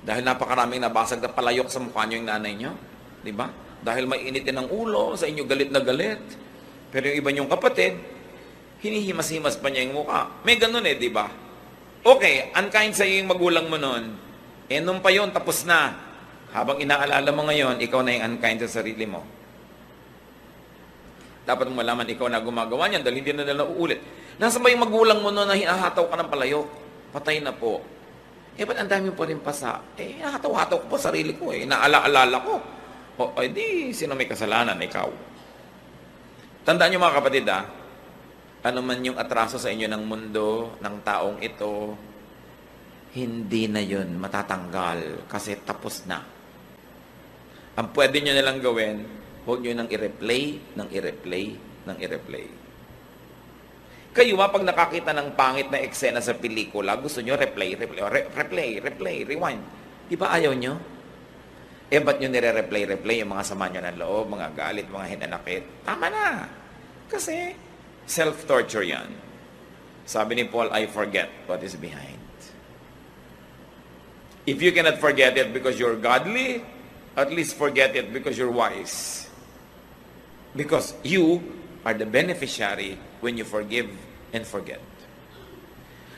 Speaker 1: Dahil napakaraming nabasag na palayok sa mukha nyo yung nanay nyo. Diba? Dahil may initin ng ulo, sa inyo galit na galit. Pero yung iba nyong kapatid, hinihimas-himas pa niya yung mukha. May ganun diba? Okay, unkind sa iyo yung magulang mo nun. Nung pa yun, tapos na. Habang inaalala mo ngayon, ikaw na yung unkind sa sarili mo. Dapat mo malaman, ikaw na gumagawa niyan dahil hindi na nila uulit. Nasa ba yung magulang mo na hinahataw ka ng palayok? Patay na po. Ba't ang dami po rin pasa? Hataw-hataw ko po sarili ko Naala-alala ko. Di, sino may kasalanan? Ikaw. Tandaan niyo mga kapatid, ano man yung atraso sa inyo ng mundo, ng taong ito, hindi na yun matatanggal kasi tapos na. Ang pwede nyo nalang gawin, huwag nyo nang i-replay, Kayo pag nakakita ng pangit na eksena sa pelikula, gusto nyo replay, rewind. Di ba ayaw nyo? Ba't nyo nire-replay yung mga sama nyo ng loob, mga galit, mga hinanakit? Tama na. Kasi self-torture yan. Sabi ni Paul, I forget what is behind. If you cannot forget it because you're godly, at least forget it because you're wise. Because you are the beneficiary when you forgive and forget.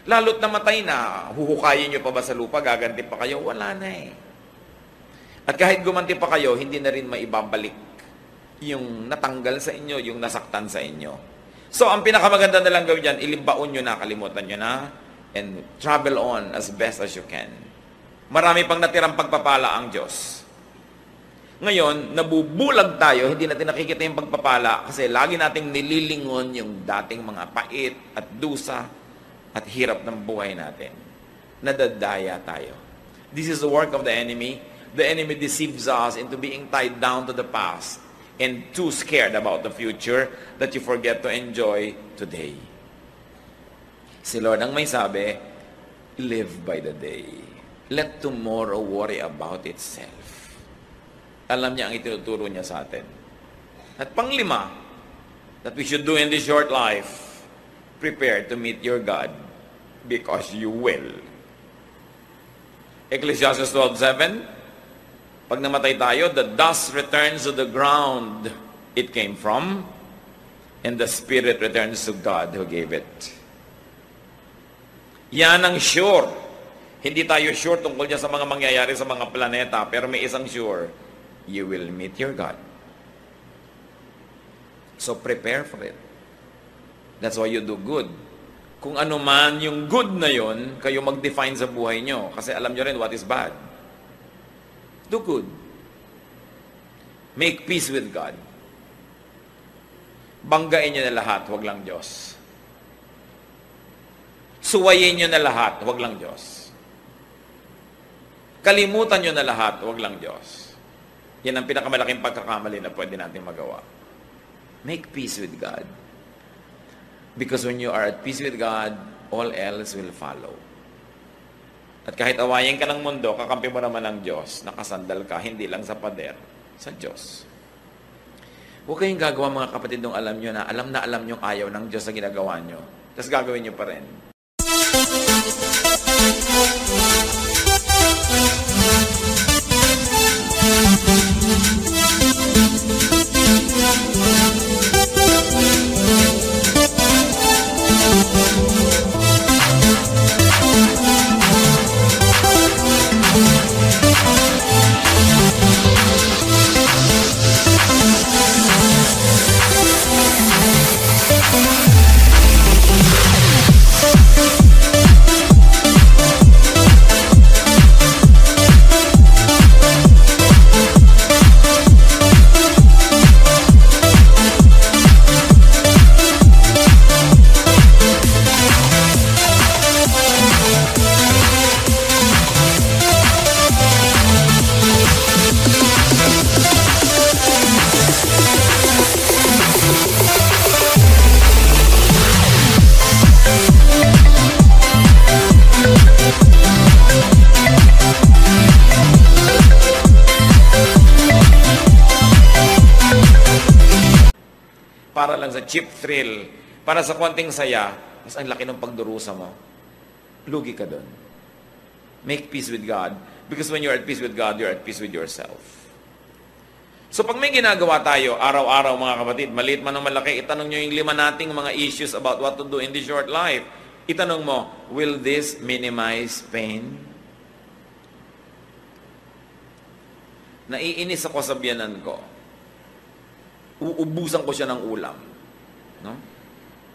Speaker 1: Lalo't namatay na, huhukayin nyo pa ba sa lupa, gaganti pa kayo? Wala na At kahit gumanti pa kayo, hindi na rin maibabalik yung natanggal sa inyo, yung nasaktan sa inyo. So, ang pinakamaganda na lang gawin dyan, ilibaon nyo na, kalimutan nyo na, and travel on as best as you can. Marami pang natirang pagpapala ang Diyos. Ngayon, nabubulag tayo, hindi natin nakikita yung pagpapala kasi lagi nating nililingon yung dating mga pait at dusa at hirap ng buhay natin. Nadadaya tayo. This is the work of the enemy. The enemy deceives us into being tied down to the past and too scared about the future that you forget to enjoy today. Si Lord ang may sabi, live by the day. Let tomorrow worry about itself. Alam niya ang itinuturo niya sa atin. At panglima, that we should do in this short life, prepare to meet your God because you will. Ecclesiastes 12:7, pag namatay tayo, the dust returns to the ground it came from, and the spirit returns to God who gave it. Yan ang sure. Hindi tayo sure tungkol dyan sa mga mangyayari sa mga planeta, pero may isang sure, you will meet your God. So prepare for it. That's why you do good. Kung ano man yung good na yon, kayo mag-define sa buhay nyo. Kasi alam nyo rin what is bad. Do good. Make peace with God. Banggain nyo na lahat, wag lang Diyos. Suwayin nyo na lahat, wag lang Diyos. Kalimutan nyo na lahat, wag lang Diyos. Yan ang pinakamalaking pagkakamali na pwede natin magawa. Make peace with God. Because when you are at peace with God, all else will follow. At kahit awayin ka ng mundo, kakampi mo naman ng Diyos, nakasandal ka, hindi lang sa pader, sa Diyos. Huwag kayong gagawa mga kapatid nung alam nyo ayaw ng Diyos sa ginagawa nyo. Tapos gagawin nyo pa rin. Para lang sa cheap thrill, para sa konting saya, mas ang laki ng pagdurusa mo. Lugi ka doon. Make peace with God. Because when you're at peace with God, you're at peace with yourself. So pag may ginagawa tayo, araw-araw mga kapatid, maliit man o malaki, itanong nyo yung 5 nating mga issues about what to do in this short life. Itanong mo, will this minimize pain? naiinis ako sa biyanan ko, uubusan ko siya ng ulam. No?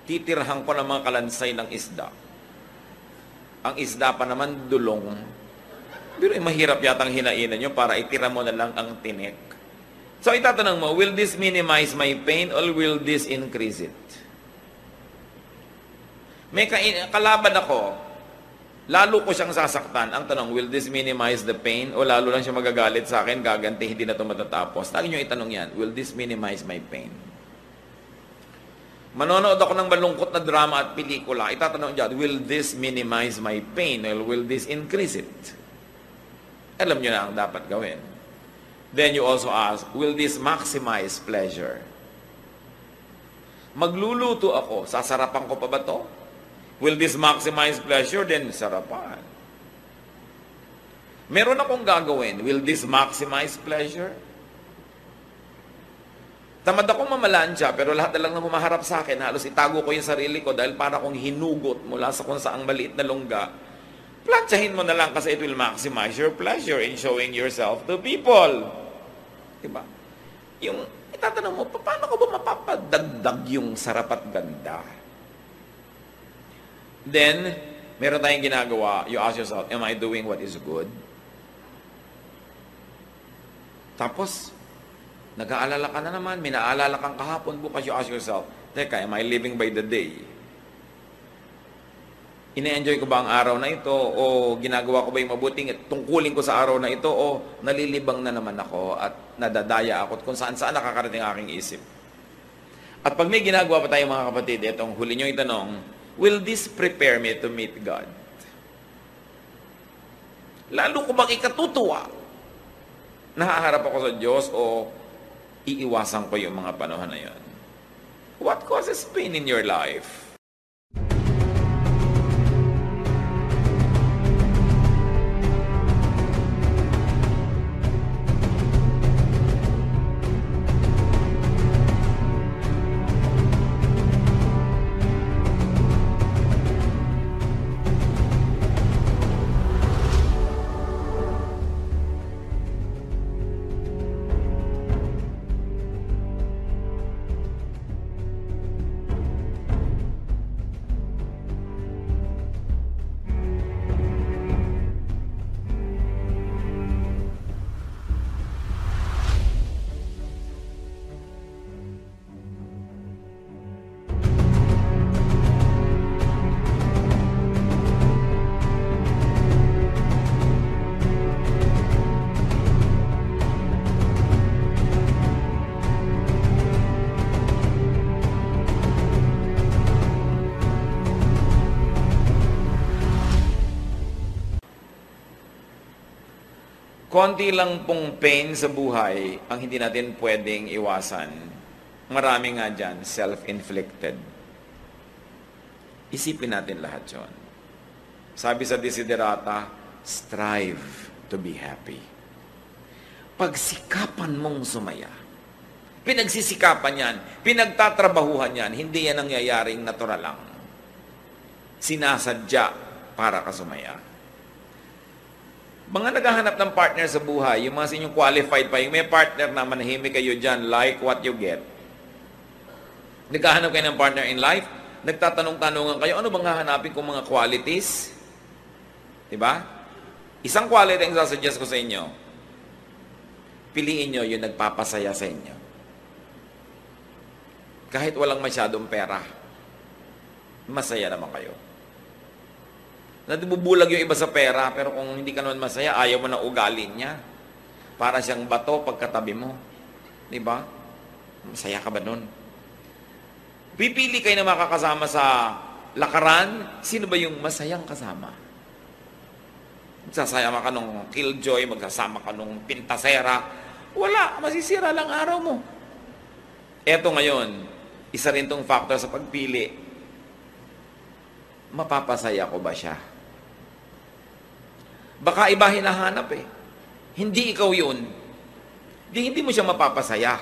Speaker 1: Titirahan ko ng mga kalansay ng isda. Ang isda pa naman dulong. Pero mahirap yatang hinainan nyo para itira mo na lang ang tinik. So itatanong mo, will this minimize my pain or will this increase it? May kalaban ako, lalo ko siyang sasaktan. Ang tanong, will this minimize the pain o lalo lang siya magagalit sa akin, gaganti, hindi na ito matatapos? Lagi nyo itanong yan, will this minimize my pain? Manonood ako ng malungkot na drama at pelikula, itatanong dyan, will this minimize my pain or will this increase it? Alam nyo na ang dapat gawin. Then you also ask, will this maximize pleasure? Magluluto ako, sasarapan ko pa ba to? Will this maximize pleasure? Then sarapan. Meron akong gagawin, will this maximize pleasure? Tamad akong mamalansya, pero lahat na lang na humaharap sa akin, halos itago ko yung sarili ko dahil para akong hinugot mula sa kung saang maliit na lungga. Plansyahin mo na lang kasi it will maximize your pleasure in showing yourself to people. Diba? Yung itatanong mo, paano ko ba mapapadagdag yung sarap at ganda? Then, meron tayong ginagawa, you ask yourself, am I doing what is good? Tapos, nag-aalala ka na naman, may naalala kang kahapon, bukas you ask yourself, teka, am I living by the day? Ine-enjoy ko ba ang araw na ito? O ginagawa ko ba yung mabuting tungkulin ko sa araw na ito? O nalilibang na naman ako at nadadaya ako at kung saan-saan nakakarating aking isip? At pag may ginagawa pa tayo mga kapatid, itong huli nyo itanong, will this prepare me to meet God? Lalo ko bang ikatutuwa? Nahaharap ako sa Diyos o iiwasan ko yung mga panahon na yun? What causes pain in your life? Konti lang pong pain sa buhay ang hindi natin pwedeng iwasan. Marami nga dyan, self-inflicted. Isipin natin lahat yon. Sabi sa Desiderata, strive to be happy. Pagsikapan mong sumaya. Pinagsisikapan yan, pinagtatrabahuhan yan, hindi yan nangyayaring natural lang. Sinasadya para ka sumaya. Mga naghahanap ng partner sa buhay, yung mga sa inyong qualified pa, yung may partner na manahimik kayo dyan, like what you get. Naghahanap kayo ng partner in life, nagtatanong-tanongan kayo, ano bang hahanapin kong mga qualities? Diba? Isang quality ang sasuggest ko sa inyo, piliin nyo yung nagpapasaya sa inyo. Kahit walang masyadong pera, masaya naman kayo. Nabubulag yung iba sa pera, pero kung hindi ka naman masaya, ayaw mo na ugali niya. Para siyang bato pagkatabi mo. Diba? Masaya ka ba nun? Pipili kayo na makakasama sa lakaran, sino ba yung masayang kasama? Magsasama ka nung killjoy, magsasama ka nung pintasera. Wala, masisira lang araw mo. Eto ngayon, isa rin tong factor sa pagpili. Mapapasaya ko ba siya? Baka iba hinahanap eh. Hindi ikaw yun. Hindi mo siya mapapasaya.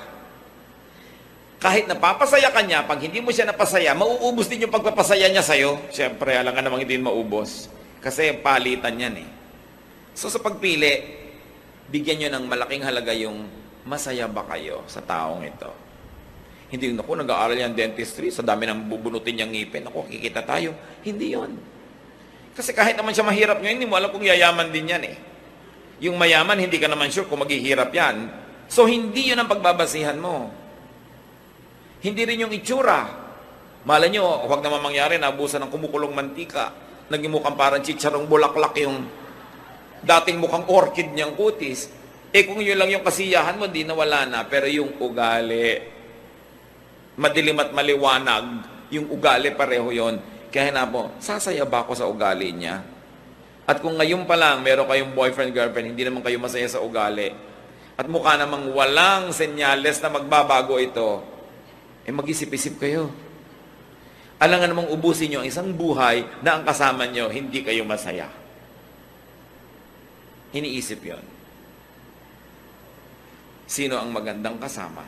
Speaker 1: Kahit napapasaya ka niya, pag hindi mo siya napasaya, mauubos din yung pagpapasaya niya sa'yo. Siyempre, alam ka namang hindi maubos. Kasi palitan yan eh. So sa pagpili, bigyan nyo ng malaking halaga yung masaya ba kayo sa taong ito. Hindi yung, naku, nag-aaral yan dentistry, sa dami ng bubunutin niyang ngipin, naku, kikita tayo. Hindi yon. Kasi kahit naman siya mahirap ngayon, hindi mo alam kung yayaman din yan eh. Yung mayaman, hindi ka naman sure kung maghihirap yan. So, hindi yun ang pagbabasihan mo. Hindi rin yung itsura. Malay nyo, huwag naman mangyari, nabusan ng kumukulong mantika. Naging mukhang parang chicharong bulaklak yung dating mukhang orchid niyang kutis. Eh kung yun lang yung kasiyahan mo, di nawala na. Pero yung ugali, madilim at maliwanag, yung ugali pareho yon. Kaya na po, sasaya ba ako sa ugali niya? At kung ngayon pa lang, meron kayong boyfriend, girlfriend, hindi naman kayo masaya sa ugali, at mukha namang walang senyales na magbabago ito, eh mag-isip-isip kayo. Alangan namang ubusin nyo ang isang buhay na ang kasama nyo, hindi kayo masaya. Iniisip yon. Sino ang magandang kasama?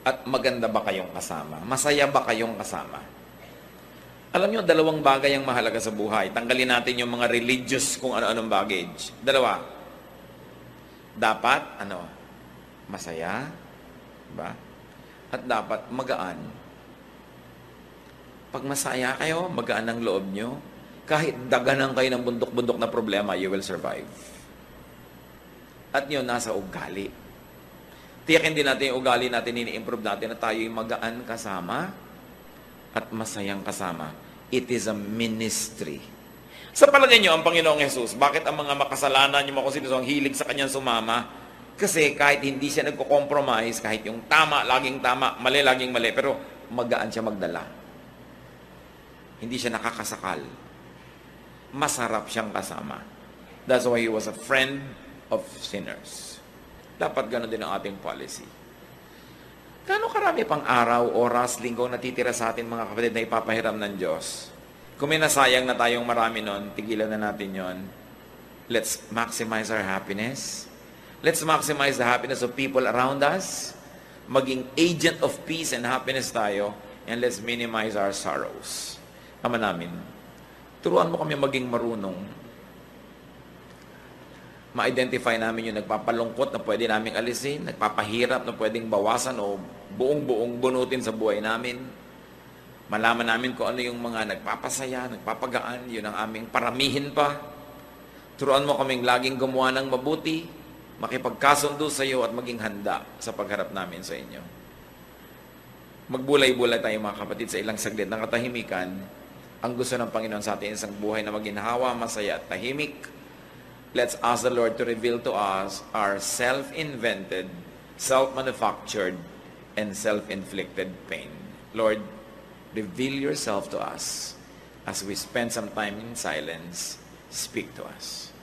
Speaker 1: At maganda ba kayong kasama? Masaya ba kayong kasama? Alam nyo, dalawang bagay ang mahalaga sa buhay. Tanggalin natin yung mga religious kung ano-anong baggage. Dalawa. Dapat, masaya. Diba? At dapat magaan. Pag masaya kayo, magaan ang loob nyo, kahit daganan kayo ng bundok-bundok na problema, you will survive. At yun, nasa ugali. Tiyakin din natin yung ugali natin, ini-improve natin na tayo yung magaan kasama at masayang kasama. It is a ministry. Sa palagay nyo, ang Panginoong Jesus, bakit ang mga makasalanan, yung mga kung sino ang hilig sa kanyang sumama? Kasi kahit hindi siya nagko-compromise, kahit yung tama, laging tama, mali, laging mali, pero magaan siya magdala. Hindi siya nakakasakal. Masarap siyang kasama. That's why he was a friend of sinners. Dapat gano'n din ang ating policy. Gaano karami pang araw, oras, linggo natitira sa atin mga kapatid na ipapahiram ng Diyos? Kung may nasayang na tayong marami nun, tigilan na natin yon. Let's maximize our happiness. Let's maximize the happiness of people around us. Maging agent of peace and happiness tayo. And let's minimize our sorrows. Ama namin, turuan mo kami maging marunong. Ma-identify namin yung nagpapalungkot na pwede naming alisin, nagpapahirap na pwedeng bawasan o buong-buong bunutin sa buhay namin. Malaman namin kung ano yung mga nagpapasaya, nagpapagaan, yun ang aming paramihin pa. Turuan mo kaming laging gumawa ng mabuti, makipagkasundo sa iyo at maging handa sa pagharap namin sa inyo. Magbulay-bulay tayo mga kapatid sa ilang saglit ng katahimikan. Ang gusto ng Panginoon sa atin isang buhay na maginhawa, masaya at tahimik. Let's ask the Lord to reveal to us our self-invented, self-manufactured, and self-inflicted pain. Lord, reveal yourself to us as we spend some time in silence. Speak to us.